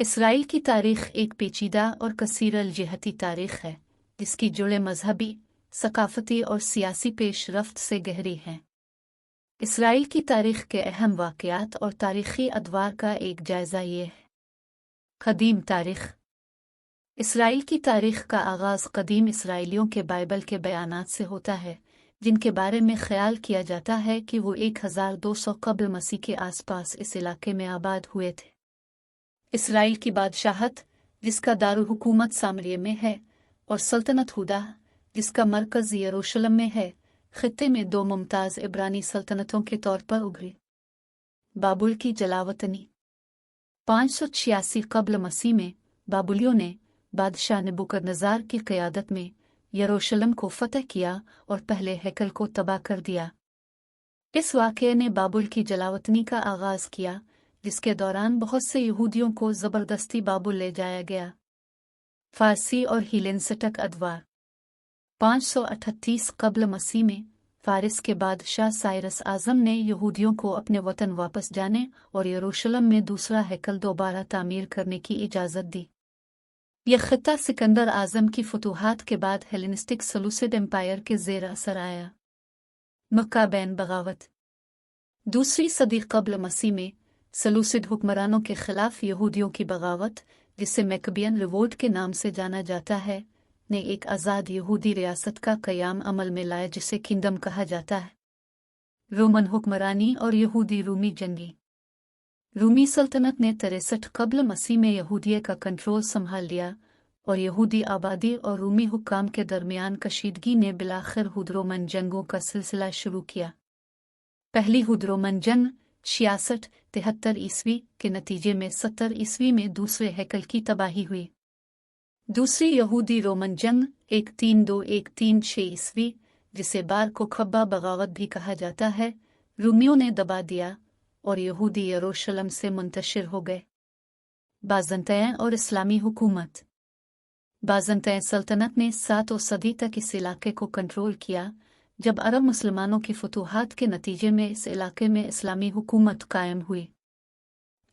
Israel की तारीख़ एक पेचीदा और कसीर अलजिहती तारीख़ है जिसकी जुड़े मजहबी, सकाफ़ती और सियासी पेशरफ्त से गहरी हैं। इसराइल की तारीख़ के अहम वाक़यात और तारीख़ी अदवार का एक जायज़ा ये है। क़दीम तारीख़। इसराइल की तारीख़ का आगाज़ क़दीम इसराइलियों के बाइबल के बयानात से होता है, जिनके बारे में ख़याल किया जाता है कि वो 1200 क़ब्ल मसीह के आसपास इस इलाके में आबाद हुए थे। इसराइल की बादशाहत, जिसका दारुल हुकूमत सामरिया में है, और सल्तनत हुदा, जिसका मरकज़ यरूशलेम में है, ख़ित्ते में दो मुमताज़ इब्रानी सल्तनतों के तौर पर उभरी। बाबुल की जलावतनी। 586 क़ब्ल मसीह में बाबुलियों ने बादशाह नबूकदनेज़ार की क़यादत में यरूशलेम को फ़तह किया और पहले हैकल को तबाह कर दिया। इस वाक़ये ने बाबुल की जलावतनी का आगाज़ किया, जिसके दौरान बहुत से यहूदियों को ज़बरदस्ती बाबुल ले जाया गया। फ़ारसी और हेलेनिस्टिक अदवार। 538 क़ब्ल मसीह में फ़ारिस के बादशाह साइरस आज़म ने यहूदियों को अपने वतन वापस जाने और यरूशलेम में दूसरा हैकल दोबारा तामीर करने की इजाज़त दी। यह ख़ित्ता सिकंदर आज़म की फतूहात के बाद हेलेनिस्टिक सलूसिड एम्पायर के ज़ेर असर आया। मक्काबैन बगावत। दूसरी सदी क़ब्ल मसीह में सलूसिड हुक्मरानों के ख़िलाफ़ यहूदियों की बगावत, जिसे मैकबियन रिवोल्ट के नाम से जाना जाता है, ने एक आज़ाद यहूदी रियासत का क़याम अमल में लाया जिसे किंगडम कहा जाता है। रोमन हुक्मरानी और यहूदी रूमी जंगी। रूमी सल्तनत ने 63 क़ब्ल मसीह में यहूदिया का कंट्रोल संभाल लिया और यहूदी आबादी और रूमी हुक्काम के दरमियान कशीदगी ने बिलाखिर हुद-रोमन जंगों का सिलसिला शुरू किया। पहली हुद-रोमन जंग 66-73 ईस्वी के नतीजे में 70 ईस्वी में दूसरे हैकल की तबाही हुई। दूसरी यहूदी रोमन जंग 132-136 ईस्वी, जिसे बार को खब्बा बगावत भी कहा जाता है, रूमियों ने दबा दिया और यहूदी यरूशलेम से मुंतशिर हो गए। बाज़ंतैन और इस्लामी हुकूमत। बाज़ंतैन सल्तनत ने 7वीं सदी तक इस इलाके को कंट्रोल किया, जब अरब मुसलमानों की फतूहात के नतीजे में इस इलाके में इस्लामी हुकूमत कायम हुई।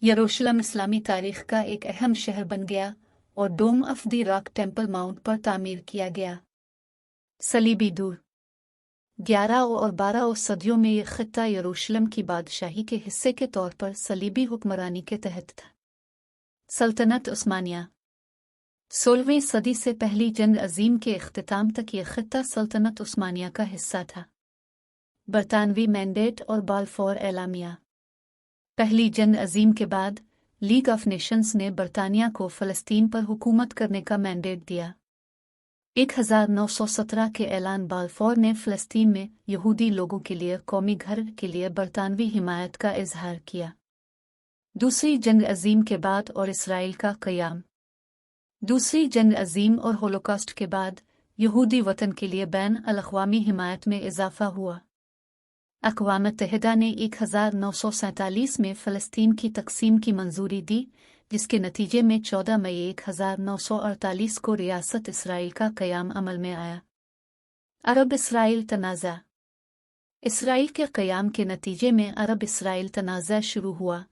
यरूशलेम इस्लामी तारीख़ का एक अहम शहर बन गया और dome of the rock temple mount पर तामीर किया गया। सलीबी दूर। 11 और 12 सदियों में यह ख़ित्ता यरूशलेम की बादशाही के हिस्से के तौर पर सलीबी हुक्मरानी के तहत था। सल्तनत उस्मानिया। 16वीं सदी से पहली जंग अज़ीम के इख्तिताम तक यह ख़ित्ता सल्तनत उस्मानिया का हिस्सा था। बरतानवी मैंडेट और बाल्फोर एलामिया। पहली जंग अज़ीम के बाद लीग ऑफ नेशंस ने बरतानिया को फ़लस्तीन पर हुकूमत करने का मैंडेट दिया। 1917 के ऐलान बाल्फोर ने फ़लस्तीन में यहूदी लोगों के लिए कौमी घर के लिए बरतानवी हिमायत का इजहार किया। दूसरी जंग अज़ीम के बाद और इसराइल का क़याम। दूसरी जंग अज़ीम और होलोकॉस्ट के बाद यहूदी वतन के लिए बैन अल-अक़वामी हिमायत में इजाफ़ा हुआ। अक़वाम मुत्तहिदा ने 1947 में फ़लस्तीन की तक़सीम की मंजूरी दी, जिसके नतीजे में 14 मई 1948 को रियासत इसराइल का क़याम अमल में आया। अरब इसराइल तनाज़ा। इसराइल के क़याम के नतीजे में अरब इसराइल तनाज़ा शुरू हुआ।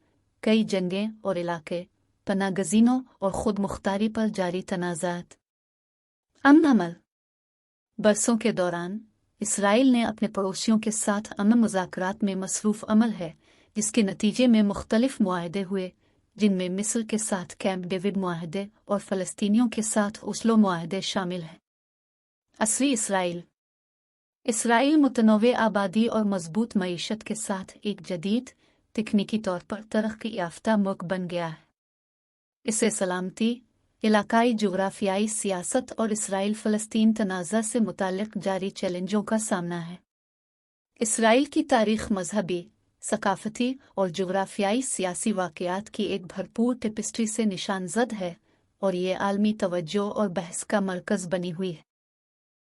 कई जंगें और इलाके, पनागज़ीनों और ख़ुद मुख्तारी पर जारी तनाज़ात। अमन अमल। बरसों के दौरान इसराइल ने अपने पड़ोसियों के साथ अमन मुज़ाकरात में मसरूफ़ अमल है, जिसके नतीजे में मुख्तलिफ़ मुआहदे हुए, जिनमें मिस्र के साथ कैंप डेविड मुआहदे और फ़लस्तीनियों के साथ ओस्लो मुआहदे शामिल हैं। असली इसराइल। इसराइल मुतनव्वे आबादी और मजबूत मईशत के साथ एक जदीद, तकनीकी तौर पर तरक्की याफ्ता मुल्क बन गया है। इसे सलामती, इलाकाई जुग़राफ़ियाई सियासत और इसराइल फ़लस्तीन तनाज़ा से मुताल्लिक़ जारी चैलेंजों का सामना है। इसराइल की तारीख़ मज़हबी, सकाफ़ती और जुग़राफ़ियाई सियासी वाक़यात की एक भरपूर टेपेस्ट्री से निशानज़द है और ये आलमी तवज्जो और बहस का मरकज़ बनी हुई है।